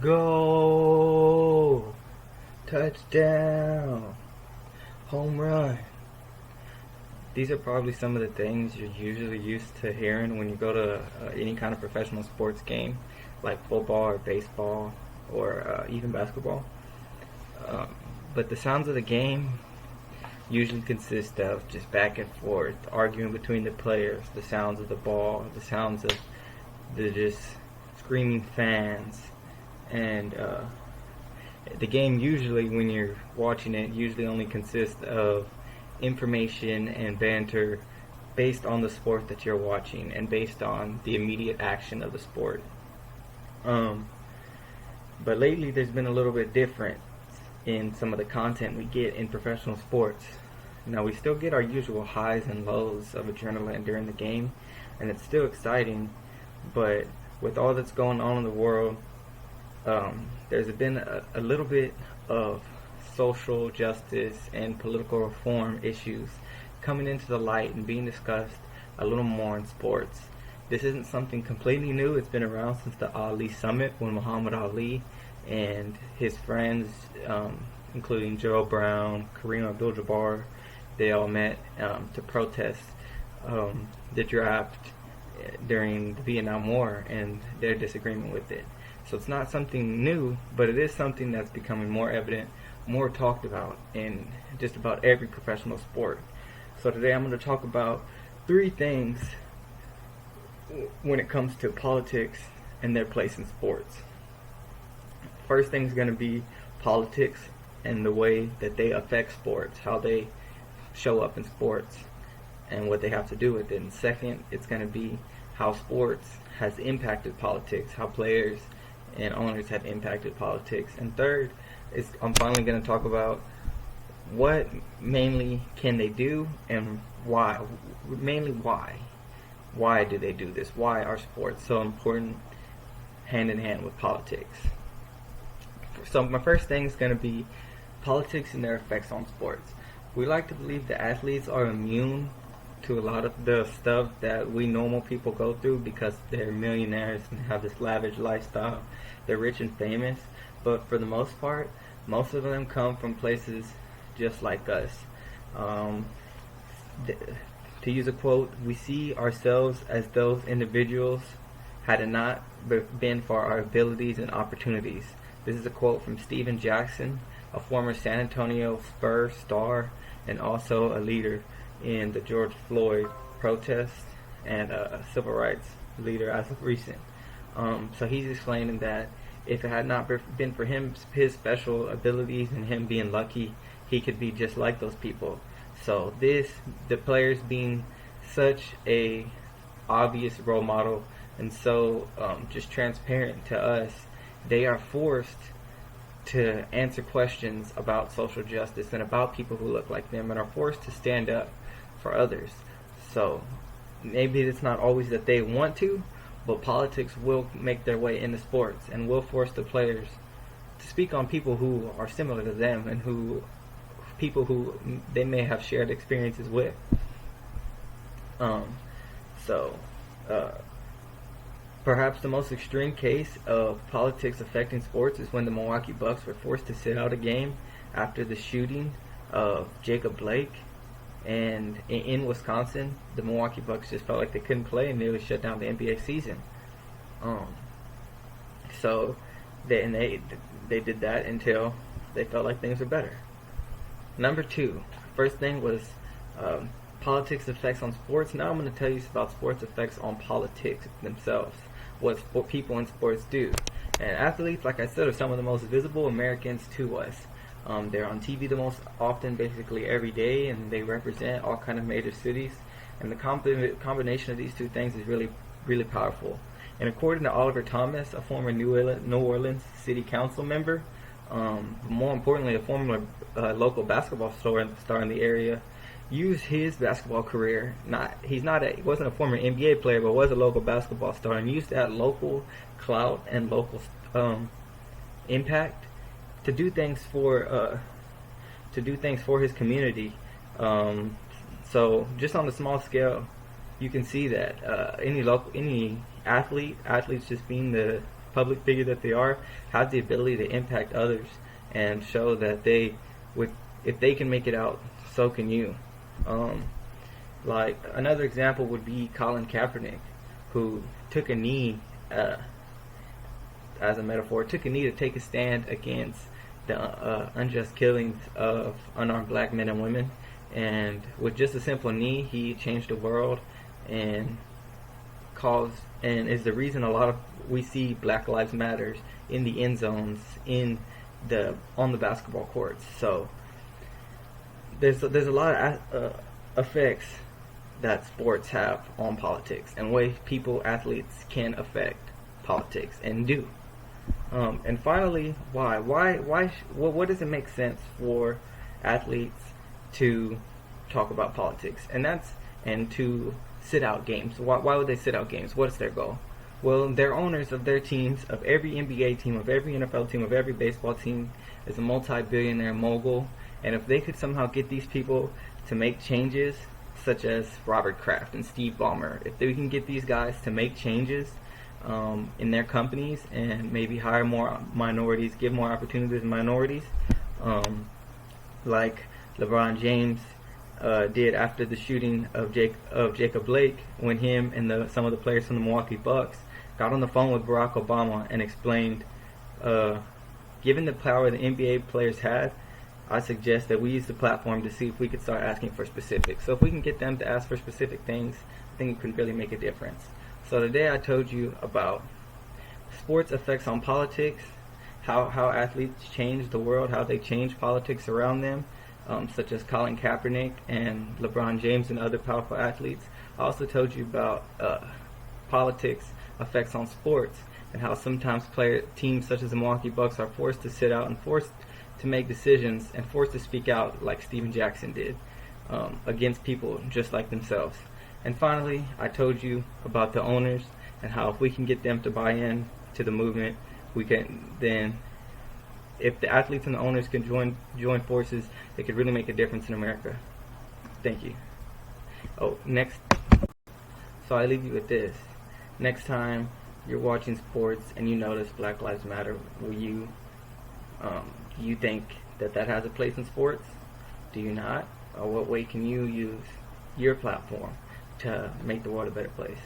Go! Touchdown! Home run! These are probably some of the things you're usually used to hearing when you go to any kind of professional sports game, like football or baseball or even basketball. Um, but the sounds of the game usually consist of just back and forth, arguing between the players, the sounds of the ball, the sounds of the just screaming fans, and the game usually, when you're watching it, usually only consists of information and banter based on the sport that you're watching and based on the immediate action of the sport. Um, but lately, there's been a little bit different in some of the content we get in professional sports. Now, we still get our usual highs and lows of adrenaline during the game, and it's still exciting, but with all that's going on in the world, there's been a little bit of social justice and political reform issues coming into the light and being discussed a little more in sports. This isn't something completely new. It's been around since the Ali Summit when Muhammad Ali and his friends, including Gerald Brown, Kareem Abdul-Jabbar, they all met to protest the draft during the Vietnam War and their disagreement with it. So it's not something new, but it is something that's becoming more evident, more talked about in just about every professional sport. So today I'm going to talk about three things when it comes to politics and their place in sports. First thing is going to be politics and the way that they affect sports, how they show up in sports, and what they have to do with it. And second, it's going to be how sports has impacted politics, how players and owners have impacted politics. And third, I'm finally going to talk about what mainly can they do and why. Mainly why. Why do they do this? Why are sports so important hand in hand with politics? So my first thing is going to be politics and their effects on sports. We like to believe that athletes are immune to a lot of the stuff that we normal people go through because they're millionaires and have this lavish lifestyle. They're rich and famous, but for the most part, most of them come from places just like us. To use a quote, we see ourselves as those individuals had it not been for our abilities and opportunities. This is a quote from Steven Jackson, a former San Antonio Spurs star and also a leader in the George Floyd protests and a civil rights leader as of recent. So he's explaining that if it had not been for his special abilities and him being lucky, he could be just like those people. So the players being such a obvious role model and so just transparent to us, they are forced to answer questions about social justice and about people who look like them and are forced to stand up for others. So maybe it's not always that they want to, but politics will make their way into sports and will force the players to speak on people who are similar to them and people who they may have shared experiences with. Perhaps the most extreme case of politics affecting sports is when the Milwaukee Bucks were forced to sit out a game after the shooting of Jacob Blake. And in Wisconsin, the Milwaukee Bucks just felt like they couldn't play and nearly shut down the NBA season. So they did that until they felt like things were better. Number two, first thing was politics effects on sports. Now I'm going to tell you about sports effects on politics themselves, what people in sports do. And athletes, like I said, are some of the most visible Americans to us. They're on TV the most often, basically every day, and they represent all kind of major cities. And the combination of these two things is really, really powerful. And according to Oliver Thomas, a former New Orleans City Council member, more importantly, a former local basketball star in the area, used his basketball career. He wasn't a former NBA player, but was a local basketball star, and used that local clout and local impact to do things for his community. So just on a small scale, you can see that any athletes just being the public figure that they are, have the ability to impact others and show that if they can make it out, so can you. Like another example would be Colin Kaepernick, who took a knee, as a metaphor, took a knee to take a stand against the unjust killings of unarmed black men and women. And with just a simple knee, he changed the world and is the reason we see Black Lives Matters in the end zones on the basketball courts. So there's a lot of effects that sports have on politics and ways athletes can affect politics and do. And finally, what does it make sense for athletes to talk about politics and to sit out games? Why would they sit out games? What's their goal? Well, they're owners of their teams, of every NBA team, of every NFL team, of every baseball team. Is a multi-billionaire mogul, and if they could somehow get these people to make changes, such as Robert Kraft and Steve Ballmer, if they can get these guys to make changes in their companies and maybe hire more minorities, give more opportunities to minorities, like LeBron James did after the shooting of Jacob Blake, when him and some of the players from the Milwaukee Bucks got on the phone with Barack Obama and explained, given the power the NBA players had, I suggest that we use the platform to see if we could start asking for specifics. So if we can get them to ask for specific things, I think it could really make a difference. So today I told you about sports effects on politics, how athletes change the world, how they change politics around them, such as Colin Kaepernick and LeBron James and other powerful athletes. I also told you about politics effects on sports and how sometimes teams such as the Milwaukee Bucks are forced to sit out and forced to make decisions and forced to speak out like Steven Jackson did against people just like themselves. And finally, I told you about the owners and how if we can get them to buy in to the movement, we can then, if the athletes and the owners can join forces, it could really make a difference in America. Thank you. So I leave you with this. Next time you're watching sports and you notice Black Lives Matter, will you think that has a place in sports? Do you not? Or what way can you use your platform to make the world a better place?